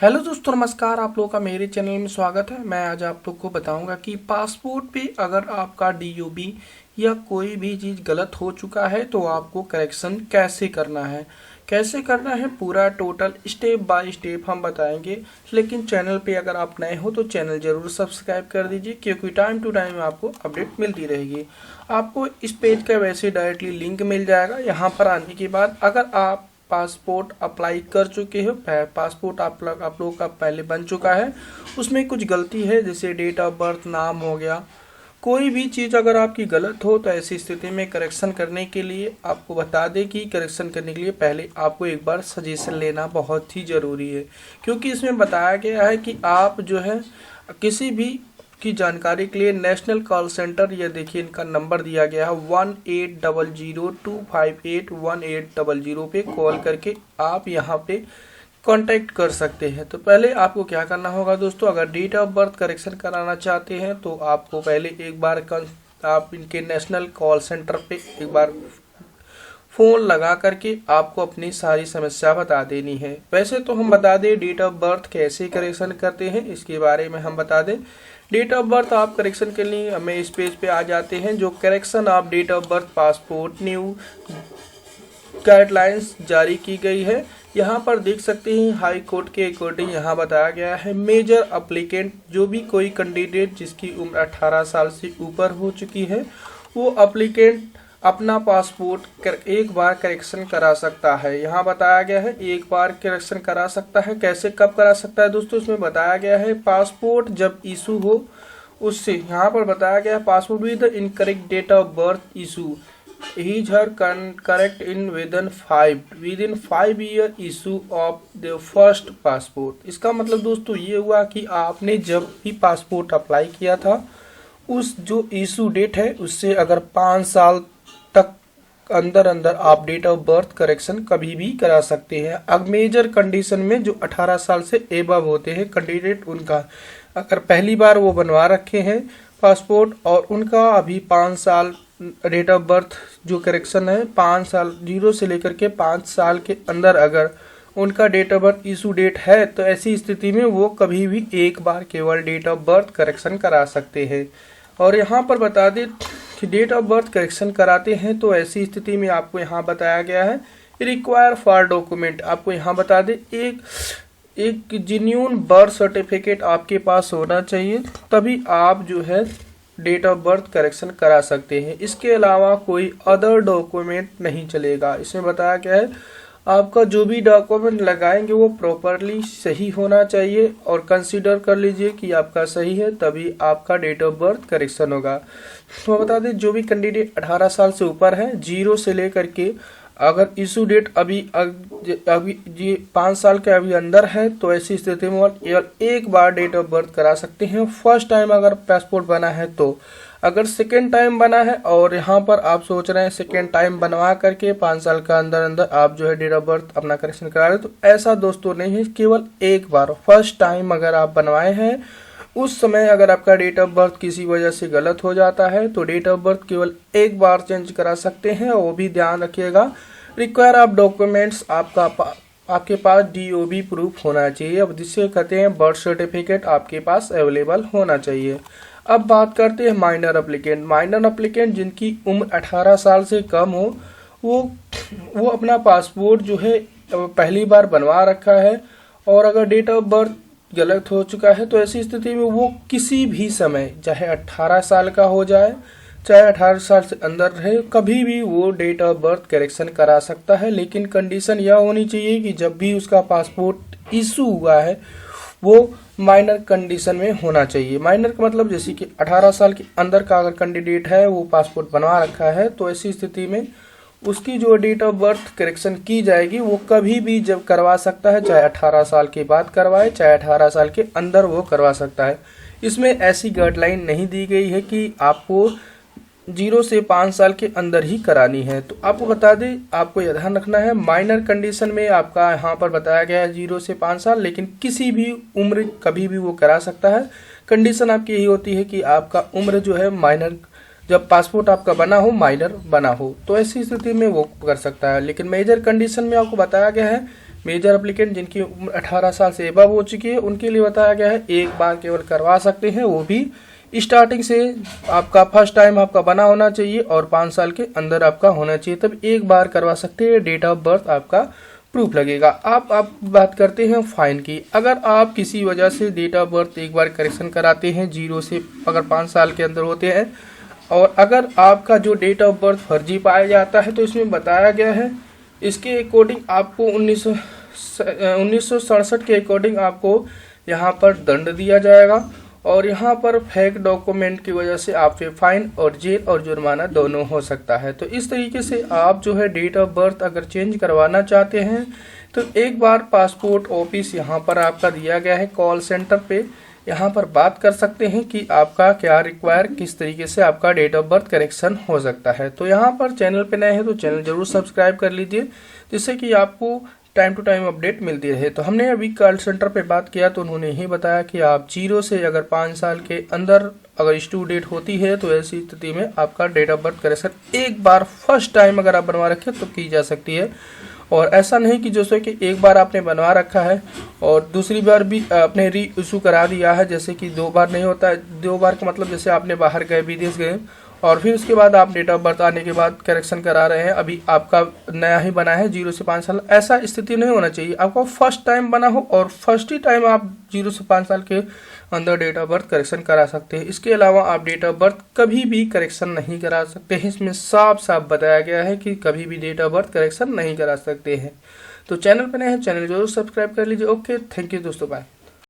Hello दोस्तों, नमस्कार। आप लोगों का मेरे चैनल में स्वागत है। मैं आज आप लोग को बताऊंगा कि पासपोर्ट पे अगर आपका डीओबी या कोई भी चीज़ गलत हो चुका है तो आपको करेक्शन कैसे करना है पूरा टोटल स्टेप बाय स्टेप हम बताएंगे। लेकिन चैनल पे अगर आप नए हो तो चैनल ज़रूर सब्सक्राइब कर दीजिए, क्योंकि टाइम टू टाइम आपको अपडेट मिलती रहेगी। आपको इस पेज का वैसे डायरेक्टली लिंक मिल जाएगा। यहाँ पर आने के बाद अगर आप पासपोर्ट अप्लाई कर चुके हो, पासपोर्ट आप लोगों का पहले बन चुका है, उसमें कुछ गलती है जैसे डेट ऑफ बर्थ, नाम हो गया, कोई भी चीज़ अगर आपकी गलत हो तो ऐसी स्थिति में करेक्शन करने के लिए आपको बता दें कि करेक्शन करने के लिए पहले आपको एक बार सजेशन लेना बहुत ही ज़रूरी है। क्योंकि इसमें बताया गया है कि आप जो है किसी भी की जानकारी के लिए नेशनल कॉल सेंटर, ये देखिए इनका नंबर दिया गया है 1800258180 पे कॉल करके आप यहाँ पे कांटेक्ट कर सकते हैं। तो पहले आपको क्या करना होगा दोस्तों, अगर डेट ऑफ बर्थ करेक्शन कराना चाहते हैं तो आपको पहले एक बार आप इनके नेशनल कॉल सेंटर पे एक बार फ़ोन लगा करके आपको अपनी सारी समस्या बता देनी है। वैसे तो हम बता दें डेट ऑफ बर्थ कैसे करेक्शन करते हैं, इसके बारे में हम बता दें। डेट ऑफ बर्थ आप करेक्शन के लिए हमें इस पेज पे आ जाते हैं, जो correction of date of birth passport new guidelines जारी की गई है। यहाँ पर देख सकते हैं हाई कोर्ट के अकॉर्डिंग यहाँ बताया गया है मेजर अप्लीकेंट, जो भी कोई कैंडिडेट जिसकी उम्र 18 साल से ऊपर हो चुकी है वो अप्लीकेंट अपना पासपोर्ट एक बार करेक्शन करा सकता है। यहाँ बताया गया है एक बार करेक्शन करा सकता है। कैसे कब करा सकता है दोस्तों, इसमें बताया गया है पासपोर्ट जब इशू हो उससे, यहाँ पर बताया गया है passport with incorrect date of birth issue is her correct in within 5 year issue of the first passport। इसका मतलब दोस्तों ये हुआ कि आपने जब भी पासपोर्ट अप्लाई किया था उस जो इशू डेट है उससे अगर 5 साल तक अंदर आप डेट ऑफ बर्थ करेक्शन कभी भी करा सकते हैं। अब मेजर कंडीशन में जो 18 साल से एबव होते हैं कैंडिडेट, उनका अगर पहली बार वो बनवा रखे हैं पासपोर्ट और उनका अभी 5 साल डेट ऑफ बर्थ जो करेक्शन है 5 साल 0 से लेकर के 5 साल के अंदर अगर उनका date of birth issue date है तो ऐसी स्थिति में वो कभी भी एक बार केवल डेट ऑफ बर्थ करेक्शन करा सकते हैं। और यहाँ पर बता दें कि डेट ऑफ बर्थ करेक्शन कराते हैं तो ऐसी स्थिति में आपको यहाँ बताया गया है रिक्वायर फॉर डॉक्यूमेंट। आपको यहाँ बता दें एक जेन्युइन बर्थ सर्टिफिकेट आपके पास होना चाहिए, तभी आप जो है डेट ऑफ बर्थ करेक्शन करा सकते हैं। इसके अलावा कोई अदर डॉक्यूमेंट नहीं चलेगा। इसमें बताया गया है आपका जो भी डॉक्यूमेंट लगाएंगे वो प्रॉपरली सही होना चाहिए और कंसीडर कर लीजिए कि आपका सही है, तभी आपका डेट ऑफ बर्थ करेक्शन होगा। तो बता दें जो भी कैंडिडेट 18 साल से ऊपर है 0 से लेकर के अगर इशू डेट अभी ये 5 साल के अभी अंदर है तो ऐसी स्थिति में केवल एक बार डेट ऑफ बर्थ करा सकते हैं। फर्स्ट टाइम अगर पासपोर्ट बना है तो, अगर सेकेंड टाइम बना है और यहाँ पर आप सोच रहे हैं सेकेंड टाइम बनवा करके 5 साल का अंदर आप जो है डेट ऑफ बर्थ अपना करेक्शन करा रहे, तो ऐसा दोस्तों नहीं है। केवल एक बार फर्स्ट टाइम अगर आप बनवाए हैं उस समय अगर आपका डेट ऑफ बर्थ किसी वजह से गलत हो जाता है तो डेट ऑफ बर्थ केवल एक बार चेंज करा सकते हैं। और वो भी ध्यान रखिएगा रिक्वायर ऑफ डॉक्यूमेंट्स आपके पास डीओबी प्रूफ होना चाहिए, अब जिसे कहते हैं बर्थ सर्टिफिकेट आपके पास अवेलेबल होना चाहिए। अब बात करते हैं माइनर अप्लीकेंट जिनकी उम्र 18 साल से कम हो, वो अपना पासपोर्ट जो है पहली बार बनवा रखा है और अगर डेट ऑफ बर्थ गलत हो चुका है तो ऐसी स्थिति में वो किसी भी समय चाहे 18 साल का हो जाए चाहे 18 साल से अंदर रहे, कभी भी वो डेट ऑफ बर्थ करेक्शन करा सकता है। लेकिन कंडीशन यह होनी चाहिए कि जब भी उसका पासपोर्ट इशू हुआ है वो माइनर कंडीशन में होना चाहिए। माइनर का मतलब जैसे कि 18 साल के अंदर का अगर कैंडिडेट है वो पासपोर्ट बनवा रखा है तो ऐसी स्थिति में उसकी जो डेट ऑफ बर्थ करेक्शन की जाएगी वो कभी भी जब करवा सकता है, चाहे 18 साल के बाद करवाए चाहे 18 साल के अंदर वो करवा सकता है। इसमें ऐसी गाइडलाइन नहीं दी गई है कि आपको 0 से 5 साल के अंदर ही करानी है। तो आपको बता दें, आपको यह ध्यान रखना है माइनर कंडीशन में आपका यहाँ पर बताया गया है 0 से 5 साल, लेकिन किसी भी उम्र कभी भी वो करा सकता है। कंडीशन आपकी यही होती है कि आपका उम्र जो है माइनर, जब पासपोर्ट आपका बना हो माइनर बना हो तो ऐसी स्थिति में वो कर सकता है। लेकिन मेजर कंडीशन में आपको बताया गया है मेजर एप्लीकेंट जिनकी उम्र 18 साल से एबव हो चुकी है उनके लिए बताया गया है एक बार केवल करवा सकते हैं, वो भी स्टार्टिंग से आपका फर्स्ट टाइम आपका बना होना चाहिए और 5 साल के अंदर आपका होना चाहिए, तब एक बार करवा सकते हैं। डेट ऑफ बर्थ आपका प्रूफ लगेगा। आप बात करते हैं फाइन की। अगर आप किसी वजह से डेट ऑफ बर्थ एक बार करेक्शन कराते हैं 0 से अगर 5 साल के अंदर होते हैं और अगर आपका जो डेट ऑफ बर्थ फर्जी पाया जाता है तो इसमें बताया गया है इसके अकॉर्डिंग आपको 1967 के अकॉर्डिंग आपको यहाँ पर दंड दिया जाएगा और यहाँ पर फेक डॉक्यूमेंट की वजह से आप पे फाइन और जेल और जुर्माना दोनों हो सकता है। तो इस तरीके से आप जो है डेट ऑफ बर्थ अगर चेंज करवाना चाहते हैं तो एक बार पासपोर्ट ऑफिस यहाँ पर आपका दिया गया है कॉल सेंटर पे, यहाँ पर बात कर सकते हैं कि आपका क्या रिक्वायर, किस तरीके से आपका डेट ऑफ बर्थ करेक्शन हो सकता है। तो यहाँ पर चैनल पे नए हैं तो चैनल जरूर सब्सक्राइब कर लीजिए जिससे कि आपको टाइम टू टाइम अपडेट मिलती रहे। तो हमने अभी कॉल सेंटर पे बात किया तो उन्होंने ही बताया कि आप 0 से अगर 5 साल के अंदर अगर इश्यू डेट होती है तो ऐसी स्थिति में आपका डेट ऑफ बर्थ करेक्शन एक बार फर्स्ट टाइम अगर आप बनवा रखें तो की जा सकती है। और ऐसा नहीं कि जैसे कि एक बार आपने बनवा रखा है और दूसरी बार भी आपने री इशू करा दिया है, जैसे कि 2 बार नहीं होता है। 2 बार का मतलब जैसे आपने बाहर गए, विदेश गए और फिर उसके बाद आप डेट ऑफ बर्थ आने के बाद करेक्शन करा रहे हैं, अभी आपका नया ही बना है 0 से 5 साल, ऐसा स्थिति नहीं होना चाहिए। आपको फर्स्ट टाइम बना हो और फर्स्ट ही टाइम आप 0 से 5 साल के अंदर डेट ऑफ बर्थ करेक्शन करा सकते हैं। इसके अलावा आप डेट ऑफ बर्थ कभी भी करेक्शन नहीं करा सकते हैं। इसमें साफ साफ बताया गया है कि कभी भी डेट ऑफ बर्थ करेक्शन नहीं करा सकते हैं। तो चैनल पर नए हैं, चैनल जरूर सब्सक्राइब कर लीजिए। ओके, थैंक यू दोस्तों, बाय।